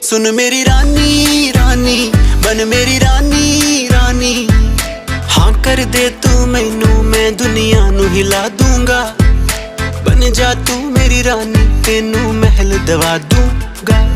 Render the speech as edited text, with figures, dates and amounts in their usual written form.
सुन मेरी रानी रानी, बन मेरी रानी रानी। हाँ कर दे तू मैनू, मैं दुनिया नू हिला दूंगा। बन जा तू मेरी रानी, तेनू महल दवा दूंगा।